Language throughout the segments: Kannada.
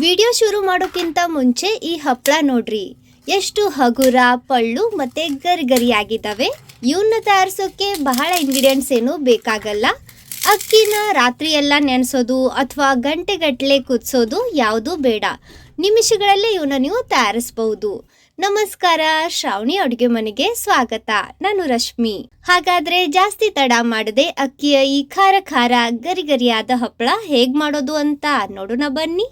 ವಿಡಿಯೋ ಶುರು ಮಾಡೋಕ್ಕಿಂತ ಮುಂಚೆ ಈ ಹಪ್ಪಳ ನೋಡ್ರಿ, ಎಷ್ಟು ಹಗುರ ಪಳ್ಳು ಮತ್ತೆ ಗರಿಗರಿಯಾಗಿದ್ದಾವೆ. ಇವನ್ನ ತಯಾರಿಸೋಕೆ ಬಹಳ ಇಂಗ್ರೀಡಿಯೆಂಟ್ಸ್ ಏನು ಬೇಕಾಗಲ್ಲ. ಅಕ್ಕಿನ ರಾತ್ರಿ ಎಲ್ಲ ನೆನೆಸೋದು ಅಥವಾ ಗಂಟೆಗಟ್ಟಲೆ ಕುದಿಸೋದು ಯಾವುದೂ ಬೇಡ. ನಿಮಿಷಗಳಲ್ಲೇ ಇವನ್ನ ನೀವು ತಯಾರಿಸಬಹುದು. ನಮಸ್ಕಾರ, ಶ್ರಾವಣಿ ಅಡುಗೆ ಮನೆಗೆ ಸ್ವಾಗತ. ನಾನು ರಶ್ಮಿ. ಹಾಗಾದ್ರೆ ಜಾಸ್ತಿ ತಡ ಮಾಡದೆ ಅಕ್ಕಿಯ ಈ ಖಾರ ಖಾರ ಗರಿಗರಿಯಾದ ಹಪ್ಪಳ ಹೇಗ್ ಮಾಡೋದು ಅಂತ ನೋಡೋಣ ಬನ್ನಿ.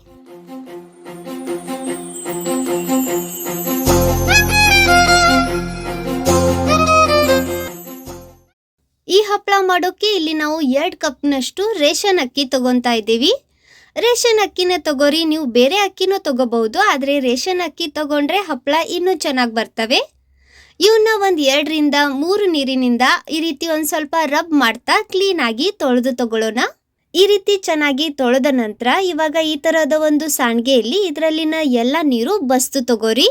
ಈ ಹಪ್ಪಳ ಮಾಡೋಕೆ ಇಲ್ಲಿ ನಾವು 2 ಕಪ್ನಷ್ಟು ರೇಷನ್ ಅಕ್ಕಿ ತಗೊಂತಾ ಇದ್ದೀವಿ. ರೇಷನ್ ಅಕ್ಕಿನ ತಗೋರಿ, ನೀವು ಬೇರೆ ಅಕ್ಕಿನೂ ತಗೋಬಹುದು, ಆದರೆ ರೇಷನ್ ಅಕ್ಕಿ ತಗೊಂಡ್ರೆ ಹಪ್ಪಳ ಇನ್ನೂ ಚೆನ್ನಾಗಿ ಬರ್ತವೆ. ಇವನ್ನ ಒಂದು 2 ರಿಂದ 3 ನೀರಿನಿಂದ ಈ ರೀತಿ ಒಂದು ಸ್ವಲ್ಪ ರಬ್ ಮಾಡ್ತಾ ಕ್ಲೀನಾಗಿ ತೊಳೆದು ತಗೊಳ್ಳೋಣ. ಈ ರೀತಿ ಚೆನ್ನಾಗಿ ತೊಳೆದ ನಂತರ ಇವಾಗ ಈ ಥರದ ಒಂದು ಸಾಣಿಗೆಯಲ್ಲಿ ಇದರಲ್ಲಿನ ಎಲ್ಲ ನೀರು ಬಸ್ತು ತಗೋರಿ.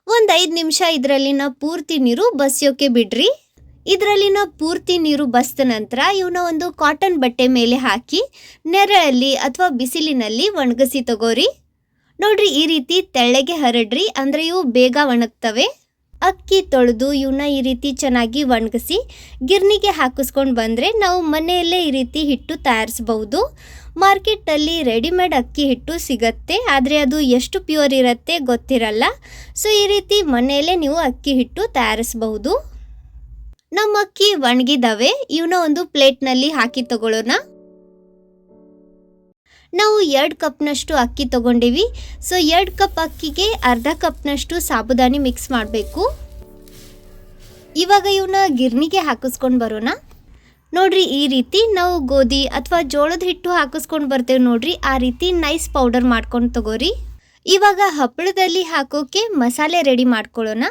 ಒಂದು 5 ನಿಮಿಷ ಇದರಲ್ಲಿನ ಪೂರ್ತಿ ನೀರು ಬಸಿಯೋಕೆ ಬಿಡ್ರಿ. ಇದರಲ್ಲಿನ ಪೂರ್ತಿ ನೀರು ಬಸ್ದ ನಂತರ ಇವನ್ನ ಒಂದು ಕಾಟನ್ ಬಟ್ಟೆ ಮೇಲೆ ಹಾಕಿ ನೆರಳಲ್ಲಿ ಅಥವಾ ಬಿಸಿಲಿನಲ್ಲಿ ಒಣಗಿಸಿ ತಗೋರಿ. ನೋಡ್ರಿ, ಈ ರೀತಿ ತೆಳ್ಳಗೆ ಹರಡ್ರಿ, ಅಂದರೆ ಇವು ಬೇಗ ಒಣಗ್ತವೆ. ಅಕ್ಕಿ ತೊಳೆದು ಇವನ್ನ ಈ ರೀತಿ ಚೆನ್ನಾಗಿ ಒಣಗಿಸಿ ಗಿರ್ನಿಗೆ ಹಾಕಿಸ್ಕೊಂಡು ಬಂದರೆ ನಾವು ಮನೆಯಲ್ಲೇ ಈ ರೀತಿ ಹಿಟ್ಟು ತಯಾರಿಸಬಹುದು. ಮಾರ್ಕೆಟಲ್ಲಿ ರೆಡಿಮೇಡ್ ಅಕ್ಕಿ ಹಿಟ್ಟು ಸಿಗತ್ತೆ, ಆದರೆ ಅದು ಎಷ್ಟು ಪ್ಯೂರ್ ಇರುತ್ತೆ ಗೊತ್ತಿರಲ್ಲ. ಸೊ ಈ ರೀತಿ ಮನೆಯಲ್ಲೇ ನೀವು ಅಕ್ಕಿ ಹಿಟ್ಟು ತಯಾರಿಸಬಹುದು. ನಮ್ಮ ಅಕ್ಕಿ ಒಣಗಿದಾವೆ, ಇವನ್ನ ಒಂದು ಪ್ಲೇಟ್ನಲ್ಲಿ ಹಾಕಿ ತಗೊಳ್ಳೋಣ. ನಾವು 2 ಕಪ್ನಷ್ಟು ಅಕ್ಕಿ ತಗೊಂಡಿವಿ. ಸೊ 2 ಕಪ್ ಅಕ್ಕಿಗೆ ಅರ್ಧ ಕಪ್ನಷ್ಟು ಸಾಬುದಾನಿ ಮಿಕ್ಸ್ ಮಾಡಬೇಕು. ಇವಾಗ ಇವನ್ನ ಗಿರ್ನಿಗೆ ಹಾಕಿಸ್ಕೊಂಡು ಬರೋಣ. ನೋಡ್ರಿ, ಈ ರೀತಿ ನಾವು ಗೋಧಿ ಅಥವಾ ಜೋಳದ ಹಿಟ್ಟು ಹಾಕಿಸ್ಕೊಂಡು ಬರ್ತೇವೆ ನೋಡ್ರಿ, ಆ ರೀತಿ ನೈಸ್ ಪೌಡರ್ ಮಾಡ್ಕೊಂಡು ತಗೋರಿ. ಇವಾಗ ಹಪ್ಪಳದಲ್ಲಿ ಹಾಕೋಕೆ ಮಸಾಲೆ ರೆಡಿ ಮಾಡ್ಕೊಳ್ಳೋಣ.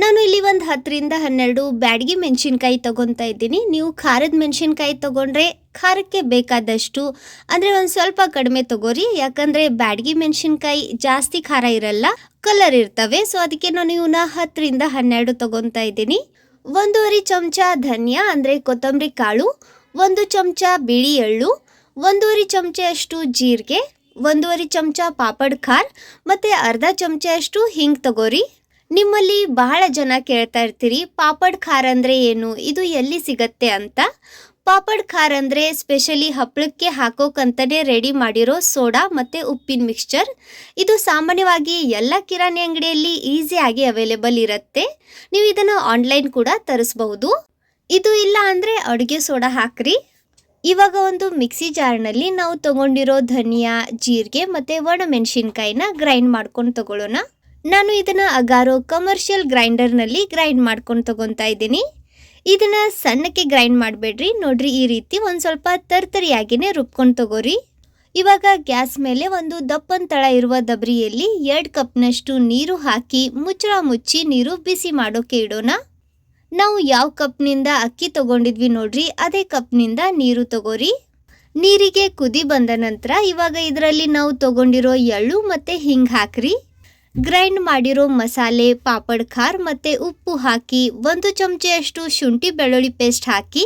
ನಾನು ಇಲ್ಲಿ ಒಂದು 10 ರಿಂದ 12 ಬ್ಯಾಡಗಿ ಮೆಣಸಿನ್ಕಾಯಿ ತಗೊತಾ ಇದ್ದೀನಿ. ನೀವು ಖಾರದ ಮೆಣಸಿನ್ಕಾಯಿ ತಗೊಂಡ್ರೆ ಖಾರಕ್ಕೆ ಬೇಕಾದಷ್ಟು, ಅಂದರೆ ಒಂದು ಸ್ವಲ್ಪ ಕಡಿಮೆ ತಗೋರಿ. ಯಾಕಂದರೆ ಬ್ಯಾಡಗಿ ಮೆಣಸಿನ್ಕಾಯಿ ಜಾಸ್ತಿ ಖಾರ ಇರಲ್ಲ, ಕಲರ್ ಇರ್ತವೆ. ಸೊ ಅದಕ್ಕೆ ನಾನು ಇವನ್ನ 10 ರಿಂದ 12 ತಗೊತಾ ಇದ್ದೀನಿ. 1.5 ಚಮಚ ಧನಿಯಾ ಅಂದರೆ ಕೊತ್ತಂಬರಿ ಕಾಳು, 1 ಚಮಚ ಬಿಳಿ ಎಳ್ಳು, 1.5 ಚಮಚಷ್ಟು ಜೀರಿಗೆ, 1.5 ಚಮಚ ಪಾಪಡ್ ಖಾರ ಮತ್ತು ಅರ್ಧ ಚಮಚಷ್ಟು ಹಿಂಗ್ ತಗೋರಿ. ನಿಮ್ಮಲ್ಲಿ ಬಹಳ ಜನ ಕೇಳ್ತಾ ಇರ್ತೀರಿ, ಪಾಪಡ್ ಖಾರ ಅಂದರೆ ಏನು, ಇದು ಎಲ್ಲಿ ಸಿಗತ್ತೆ ಅಂತ. ಪಾಪಡ್ ಖಾರ ಅಂದರೆ ಸ್ಪೆಷಲಿ ಹಪ್ಪಳಕ್ಕೆ ಹಾಕೋಕಂತಲೇ ರೆಡಿ ಮಾಡಿರೋ ಸೋಡಾ ಮತ್ತು ಉಪ್ಪಿನ ಮಿಕ್ಸ್ಚರ್. ಇದು ಸಾಮಾನ್ಯವಾಗಿ ಎಲ್ಲ ಕಿರಾಣಿ ಅಂಗಡಿಯಲ್ಲಿ ಈಸಿಯಾಗಿ ಅವೈಲೇಬಲ್ ಇರುತ್ತೆ. ನೀವು ಇದನ್ನು ಆನ್ಲೈನ್ ಕೂಡ ತರಿಸಬಹುದು. ಇದು ಇಲ್ಲ ಅಂದರೆ ಅಡುಗೆ ಸೋಡಾ ಹಾಕ್ರಿ. ಇವಾಗ ಒಂದು ಮಿಕ್ಸಿ ಜಾರ್ನಲ್ಲಿ ನಾವು ತಗೊಂಡಿರೋ ಧನಿಯಾ, ಜೀರಿಗೆ ಮತ್ತು ಒಣಮೆಣಸಿನ್ಕಾಯಿನ ಗ್ರೈಂಡ್ ಮಾಡ್ಕೊಂಡು ತಗೊಳ್ಳೋಣ. ನಾನು ಇದನ್ನು ಅಗಾರೋ ಕಮರ್ಷಿಯಲ್ ಗ್ರೈಂಡರ್ನಲ್ಲಿ ಗ್ರೈಂಡ್ ಮಾಡ್ಕೊಂಡು ತಗೊತಾ ಇದ್ದೀನಿ. ಇದನ್ನು ಸಣ್ಣಕ್ಕೆ ಗ್ರೈಂಡ್ ಮಾಡಬೇಡ್ರಿ. ನೋಡ್ರಿ, ಈ ರೀತಿ ಒಂದು ಸ್ವಲ್ಪ ತರ್ತರಿಯಾಗಿನೇ ರುಬ್ಕೊಂಡು ತಗೋರಿ. ಇವಾಗ ಗ್ಯಾಸ್ ಮೇಲೆ ಒಂದು ದಪ್ಪನ ತಳ ಇರುವ ದಬ್ರಿಯಲ್ಲಿ 2 ಕಪ್ನಷ್ಟು ನೀರು ಹಾಕಿ ಮುಚ್ಚಳ ಮುಚ್ಚಿ ನೀರು ಬಿಸಿ ಮಾಡೋಕೆ ಇಡೋಣ. ನಾವು ಯಾವ ಕಪ್ನಿಂದ ಅಕ್ಕಿ ತಗೊಂಡಿದ್ವಿ ನೋಡ್ರಿ, ಅದೇ ಕಪ್ನಿಂದ ನೀರು ತಗೋರಿ. ನೀರಿಗೆ ಕುದಿ ಬಂದ ನಂತರ ಇವಾಗ ಇದರಲ್ಲಿ ನಾವು ತಗೊಂಡಿರೋ ಎಳ್ಳು ಮತ್ತು ಹಿಂಗ್ ಹಾಕ್ರಿ. ಗ್ರೈಂಡ್ ಮಾಡಿರೋ ಮಸಾಲೆ, ಪಾಪಡ್ ಖಾರ ಮತ್ತು ಉಪ್ಪು ಹಾಕಿ 1 ಚಮಚೆಯಷ್ಟು ಶುಂಠಿ ಬೆಳ್ಳುಳ್ಳಿ ಪೇಸ್ಟ್ ಹಾಕಿ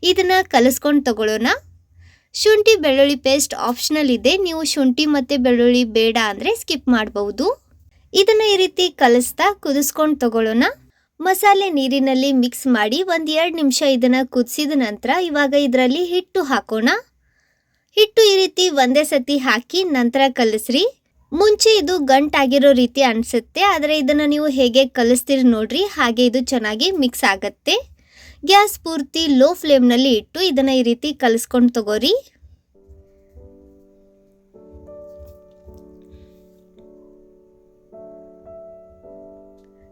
ಇದನ್ನು ಕಲಿಸ್ಕೊಂಡು ತಗೊಳ್ಳೋಣ. ಶುಂಠಿ ಬೆಳ್ಳುಳ್ಳಿ ಪೇಸ್ಟ್ ಆಪ್ಷನಲ್ ಇದೆ, ನೀವು ಶುಂಠಿ ಮತ್ತು ಬೆಳ್ಳುಳ್ಳಿ ಬೇಡ ಅಂದರೆ ಸ್ಕಿಪ್ ಮಾಡಬಹುದು. ಇದನ್ನು ಈ ರೀತಿ ಕಲಿಸ್ತಾ ಕುದಿಸ್ಕೊಂಡು ತಗೊಳ್ಳೋಣ. ಮಸಾಲೆ ನೀರಿನಲ್ಲಿ ಮಿಕ್ಸ್ ಮಾಡಿ 1-2 ನಿಮಿಷ ಇದನ್ನು ಕುದಿಸಿದ ನಂತರ ಇವಾಗ ಇದರಲ್ಲಿ ಹಿಟ್ಟು ಹಾಕೋಣ. ಹಿಟ್ಟು ಈ ರೀತಿ ಒಂದೇ ಸತಿ ಹಾಕಿ ನಂತರ ಕಲಿಸ್ರಿ. ಮುಂಚೆ ಇದು ಗಂಟಾಗಿರೋ ರೀತಿ ಅನಿಸುತ್ತೆ, ಆದರೆ ಇದನ್ನು ನೀವು ಹೇಗೆ ಕಲಿಸ್ತೀರಿ ನೋಡ್ರಿ, ಹಾಗೆ ಇದು ಚೆನ್ನಾಗಿ ಮಿಕ್ಸ್ ಆಗುತ್ತೆ. ಗ್ಯಾಸ್ ಪೂರ್ತಿ ಲೋ ಫ್ಲೇಮ್ನಲ್ಲಿ ಇಟ್ಟು ಇದನ್ನು ಈ ರೀತಿ ಕಲಿಸ್ಕೊಂಡು ತಗೋರಿ.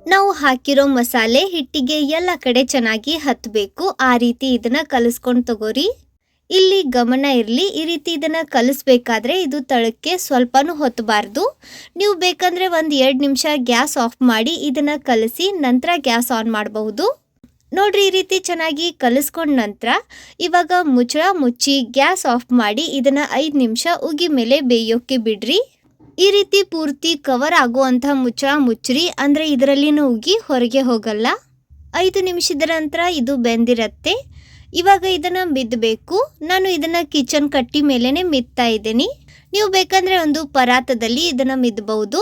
ನಾವು ಹಾಕಿರೋ ಮಸಾಲೆ ಹಿಟ್ಟಿಗೆ ಎಲ್ಲ ಕಡೆ ಚೆನ್ನಾಗಿ ಹತ್ತಬೇಕು, ಆ ರೀತಿ ಇದನ್ನು ಕಲಿಸ್ಕೊಂಡು ತಗೋರಿ. ಇಲ್ಲಿ ಗಮನ ಇರಲಿ, ಈ ರೀತಿ ಇದನ್ನು ಕಲಿಸ್ಬೇಕಾದ್ರೆ ಇದು ತಳಕ್ಕೆ ಸ್ವಲ್ಪನೂ ಹೊತ್ತಬಾರ್ದು. ನೀವು ಬೇಕಂದರೆ 1-2 ನಿಮಿಷ ಗ್ಯಾಸ್ ಆಫ್ ಮಾಡಿ ಇದನ್ನು ಕಲಿಸಿ ನಂತರ ಗ್ಯಾಸ್ ಆನ್ ಮಾಡಬಹುದು. ನೋಡ್ರಿ, ಈ ರೀತಿ ಚೆನ್ನಾಗಿ ಕಲಿಸ್ಕೊಂಡ ನಂತರ ಇವಾಗ ಮುಚ್ಚಳ ಮುಚ್ಚಿ ಗ್ಯಾಸ್ ಆಫ್ ಮಾಡಿ ಇದನ್ನು 5 ನಿಮಿಷ ಉಗಿ ಮೇಲೆ ಬೇಯೋಕೆ ಬಿಡ್ರಿ. ಈ ರೀತಿ ಪೂರ್ತಿ ಕವರ್ ಆಗುವಂಥ ಮುಚ್ಚಳ ಮುಚ್ಚ್ರಿ, ಅಂದರೆ ಇದರಲ್ಲಿನ ಉಗಿ ಹೊರಗೆ ಹೋಗಲ್ಲ. 5 ನಿಮಿಷದ ನಂತರ ಇದು ಬೆಂದಿರತ್ತೆ. ಇವಾಗ ಇದನ್ನು ಮಿದ್ದಬೇಕು. ನಾನು ಇದನ್ನು ಕಿಚನ್ ಕಟ್ಟಿ ಮೇಲೇ ಮಿತ್ತಾ ಇದ್ದೀನಿ. ನೀವು ಬೇಕಂದ್ರೆ ಒಂದು ಪರಾತದಲ್ಲಿ ಇದನ್ನ ಮಿದ್ಬಹುದು.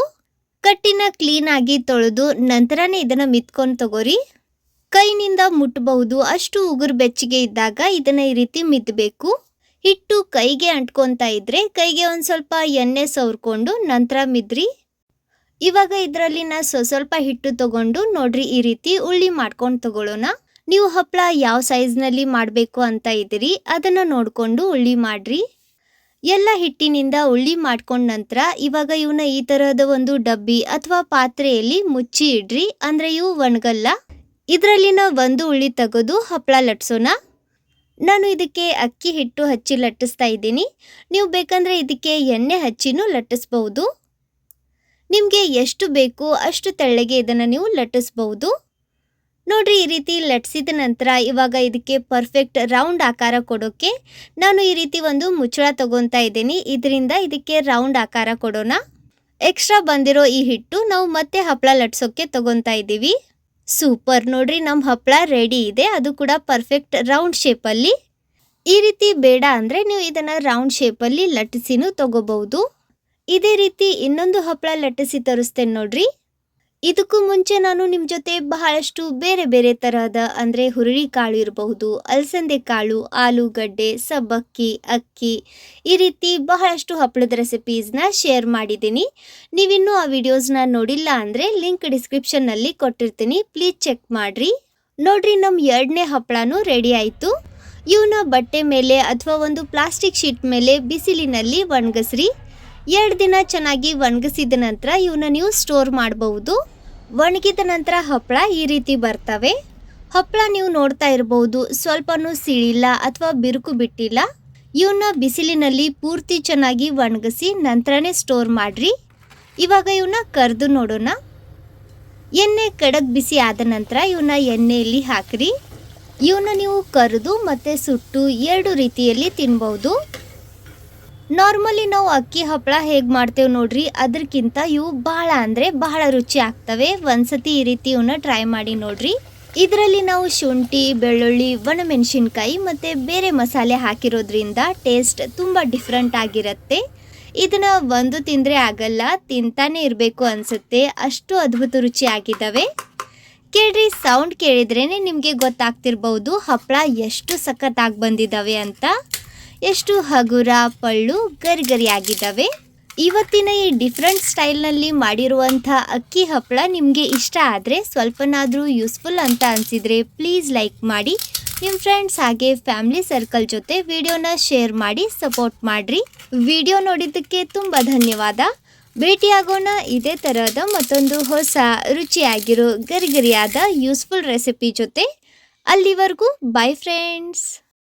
ಕಟ್ಟಿನ ಕ್ಲೀನ್ ಆಗಿ ತೊಳೆದು ನಂತರನೇ ಇದನ್ನ ಮಿತ್ಕೊಂಡು ತಗೋರಿ. ಕೈನಿಂದ ಮುಟ್ಟಬಹುದು ಅಷ್ಟು ಉಗುರು ಬೆಚ್ಚಗೆ ಇದ್ದಾಗ ಇದನ್ನ ಈ ರೀತಿ ಮಿದ್ಬೇಕು. ಹಿಟ್ಟು ಕೈಗೆ ಅಂಟ್ಕೊಂತ ಇದ್ರೆ ಕೈಗೆ ಒಂದ್ ಸ್ವಲ್ಪ ಎಣ್ಣೆ ಸವರ್ಕೊಂಡು ನಂತರ ಮಿದ್ರಿ. ಇವಾಗ ಇದರಲ್ಲಿನ ಸ್ವಲ್ಪ ಹಿಟ್ಟು ತಗೊಂಡು ನೋಡ್ರಿ ಈ ರೀತಿ ಉಳ್ಳಿ ಮಾಡ್ಕೊಂಡು ತಗೊಳ್ಳೋಣ. ನೀವು ಹಪ್ಪಳ ಯಾವ ಸೈಜ್ನಲ್ಲಿ ಮಾಡಬೇಕು ಅಂತ ಇದ್ದೀರಿ ಅದನ್ನ ನೋಡ್ಕೊಂಡು ಉಳ್ಳಿ ಮಾಡ್ರಿ. ಎಲ್ಲ ಹಿಟ್ಟಿನಿಂದ ಉಳ್ಳಿ ಮಾಡ್ಕೊಂಡ ನಂತರ ಇವಾಗ ಇವನ್ನ ಈ ತರಹದ ಒಂದು ಡಬ್ಬಿ ಅಥವಾ ಪಾತ್ರೆಯಲ್ಲಿ ಮುಚ್ಚಿ ಇಡ್ರಿ, ಅಂದ್ರೆ ಇವು ಒಣಗಲ್ಲ. ಇದರಲ್ಲಿನ ಒಂದು ಉಳ್ಳಿ ತೆಗೆದು ಹಪ್ಪಳ ಲಟ್ಸೋಣ. ನಾನು ಇದಕ್ಕೆ ಅಕ್ಕಿ ಹಿಟ್ಟು ಹಚ್ಚಿ ಲಟ್ಟಿಸ್ತಾ ಇದ್ದೀನಿ. ನೀವು ಬೇಕಂದ್ರೆ ಇದಕ್ಕೆ ಎಣ್ಣೆ ಹಚ್ಚಿನೂ ಲಟ್ಟಿಸ್ಬಹುದು. ನಿಮಗೆ ಎಷ್ಟು ಬೇಕು ಅಷ್ಟು ತೆಳ್ಳಗೆ ಇದನ್ನು ನೀವು ಲಟ್ಟಿಸ್ಬಹುದು. ನೋಡ್ರಿ ಈ ರೀತಿ ಲಟ್ಸಿದ ನಂತರ ಇವಾಗ ಇದಕ್ಕೆ ಪರ್ಫೆಕ್ಟ್ ರೌಂಡ್ ಆಕಾರ ಕೊಡೋಕೆ ನಾನು ಈ ರೀತಿ ಒಂದು ಮುಚ್ಚಳ ತಗೊತಾ ಇದ್ದೀನಿ. ಇದರಿಂದ ಇದಕ್ಕೆ ರೌಂಡ್ ಆಕಾರ ಕೊಡೋಣ. ಎಕ್ಸ್ಟ್ರಾ ಬಂದಿರೋ ಈ ಹಿಟ್ಟು ನಾವು ಮತ್ತೆ ಹಪ್ಪಳ ಲಟ್ಸೋಕೆ ತಗೊತಾ ಇದ್ದೀವಿ. ಸೂಪರ್, ನೋಡ್ರಿ ನಮ್ಮ ಹಪ್ಪಳ ರೆಡಿ ಇದೆ, ಅದು ಕೂಡ ಪರ್ಫೆಕ್ಟ್ ರೌಂಡ್ ಶೇಪಲ್ಲಿ. ಈ ರೀತಿ ಬೇಡ ಅಂದರೆ ನೀವು ಇದನ್ನು ರೌಂಡ್ ಶೇಪಲ್ಲಿ ಲಟ್ಟಿಸಿನೂ ತಗೋಬಹುದು. ಇದೇ ರೀತಿ ಇನ್ನೊಂದು ಹಪ್ಪಳ ಲಟ್ಟಿಸಿ ತರಿಸ್ತೇನೆ ನೋಡ್ರಿ. ಇದಕ್ಕೂ ಮುಂಚೆ ನಾನು ನಿಮ್ಮ ಜೊತೆ ಬಹಳಷ್ಟು ಬೇರೆ ಬೇರೆ ತರಹದ ಅಂದರೆ ಹುರುಳಿ ಕಾಳು ಇರಬಹುದು, ಅಲಸಂದೆ ಕಾಳು, ಆಲೂಗಡ್ಡೆ, ಸಬ್ಬಕ್ಕಿ, ಅಕ್ಕಿ, ಈ ರೀತಿ ಬಹಳಷ್ಟು ಹಪ್ಪಳದ ರೆಸಿಪೀಸ್ನ ಶೇರ್ ಮಾಡಿದ್ದೀನಿ. ನೀವಿನ್ನೂ ಆ ವಿಡಿಯೋಸ್ನ ನೋಡಿಲ್ಲ ಅಂದರೆ ಲಿಂಕ್ ಡಿಸ್ಕ್ರಿಪ್ಷನ್ನಲ್ಲಿ ಕೊಟ್ಟಿರ್ತೀನಿ, ಪ್ಲೀಸ್ ಚೆಕ್ ಮಾಡಿರಿ. ನೋಡ್ರಿ ನಮ್ಮ 2ನೇ ಹಪ್ಪಳನೂ ರೆಡಿ ಆಯಿತು. ಇವನ್ನ ಬಟ್ಟೆ ಮೇಲೆ ಅಥವಾ ಒಂದು ಪ್ಲಾಸ್ಟಿಕ್ ಶೀಟ್ ಮೇಲೆ ಬಿಸಿಲಿನಲ್ಲಿ ಒಣಗಿಸ್ರಿ. 2 ದಿನ ಚೆನ್ನಾಗಿ ಒಣಗಿಸಿದ ನಂತರ ಇವನ್ನ ನೀವು ಸ್ಟೋರ್ ಮಾಡಬಹುದು. ಒಣಗಿದ ನಂತರ ಹಪ್ಪಳ ಈ ರೀತಿ ಬರ್ತವೆ. ಹಪ್ಪಳ ನೀವು ನೋಡ್ತಾ ಇರಬಹುದು, ಸ್ವಲ್ಪನೂ ಸಿಳಿಲ್ಲ ಅಥವಾ ಬಿರುಕು ಬಿಟ್ಟಿಲ್ಲ. ಇವನ್ನ ಬಿಸಿಲಿನಲ್ಲಿ ಪೂರ್ತಿ ಚೆನ್ನಾಗಿ ಒಣಗಿಸಿ ನಂತರನೇ ಸ್ಟೋರ್ ಮಾಡ್ರಿ. ಇವಾಗ ಇವನ್ನ ಕರೆದು ನೋಡೋಣ. ಎಣ್ಣೆ ಕಡಕ್ ಬಿಸಿ ಆದ ನಂತರ ಇವನ್ನ ಎಣ್ಣೆಯಲ್ಲಿ ಹಾಕ್ರಿ. ಇವನ್ನ ನೀವು ಕರೆದು ಮತ್ತು ಸುಟ್ಟು 2 ರೀತಿಯಲ್ಲಿ ತಿನ್ಬಹುದು. ನಾರ್ಮಲಿ ನಾವು ಅಕ್ಕಿ ಹಪ್ಪಳ ಹೇಗೆ ಮಾಡ್ತೇವೆ ನೋಡ್ರಿ, ಅದಕ್ಕಿಂತ ಇವು ಬಹಳ ಅಂದರೆ ಬಹಳ ರುಚಿ ಆಗ್ತವೆ. ಒಂದ್ಸತಿ ಈ ರೀತಿ ಇವನ್ನ ಟ್ರೈ ಮಾಡಿ ನೋಡ್ರಿ. ಇದರಲ್ಲಿ ನಾವು ಶುಂಠಿ, ಬೆಳ್ಳುಳ್ಳಿ, ಒಣಮೆಣಸಿನ್ಕಾಯಿ ಮತ್ತು ಬೇರೆ ಮಸಾಲೆ ಹಾಕಿರೋದ್ರಿಂದ ಟೇಸ್ಟ್ ತುಂಬ ಡಿಫ್ರೆಂಟ್ ಆಗಿರುತ್ತೆ. ಇದನ್ನ ಒಂದು ತಿಂದರೆ ಆಗಲ್ಲ, ತಿಂತಾನೆ ಇರಬೇಕು ಅನಿಸುತ್ತೆ, ಅಷ್ಟು ಅದ್ಭುತ ರುಚಿ ಆಗಿದ್ದಾವೆ. ಕೇಳ್ರಿ, ಸೌಂಡ್ ಕೇಳಿದ್ರೇನೆ ನಿಮಗೆ ಗೊತ್ತಾಗ್ತಿರ್ಬಹುದು ಹಪ್ಪಳ ಎಷ್ಟು ಸಖತ್ತಾಗಿ ಬಂದಿದ್ದಾವೆ ಅಂತ. ಎಷ್ಟು ಹಗುರ, ಪಳ್ಳು, ಗರಿ ಆಗಿದ್ದಾವೆ. ಇವತ್ತಿನ ಈ ಡಿಫ್ರೆಂಟ್ ಸ್ಟೈಲ್ನಲ್ಲಿ ಮಾಡಿರುವಂಥ ಅಕ್ಕಿ ಹಪ್ಪಳ ನಿಮಗೆ ಇಷ್ಟ ಆದರೆ, ಸ್ವಲ್ಪನಾದರೂ ಯೂಸ್ಫುಲ್ ಅಂತ ಅನಿಸಿದರೆ ಪ್ಲೀಸ್ ಲೈಕ್ ಮಾಡಿ. ನಿಮ್ಮ ಫ್ರೆಂಡ್ಸ್ ಹಾಗೆ ಫ್ಯಾಮಿಲಿ ಸರ್ಕಲ್ ಜೊತೆ ವಿಡಿಯೋನ ಶೇರ್ ಮಾಡಿ ಸಪೋರ್ಟ್ ಮಾಡಿರಿ. ವಿಡಿಯೋ ನೋಡಿದ್ದಕ್ಕೆ ತುಂಬ ಧನ್ಯವಾದ. ಭೇಟಿಯಾಗೋಣ ಇದೇ ತರಹದ ಮತ್ತೊಂದು ಹೊಸ ರುಚಿಯಾಗಿರೋ ಗರಿಗರಿಯಾದ ಯೂಸ್ಫುಲ್ ರೆಸಿಪಿ ಜೊತೆ. ಅಲ್ಲಿವರೆಗೂ ಬೈ ಫ್ರೆಂಡ್ಸ್.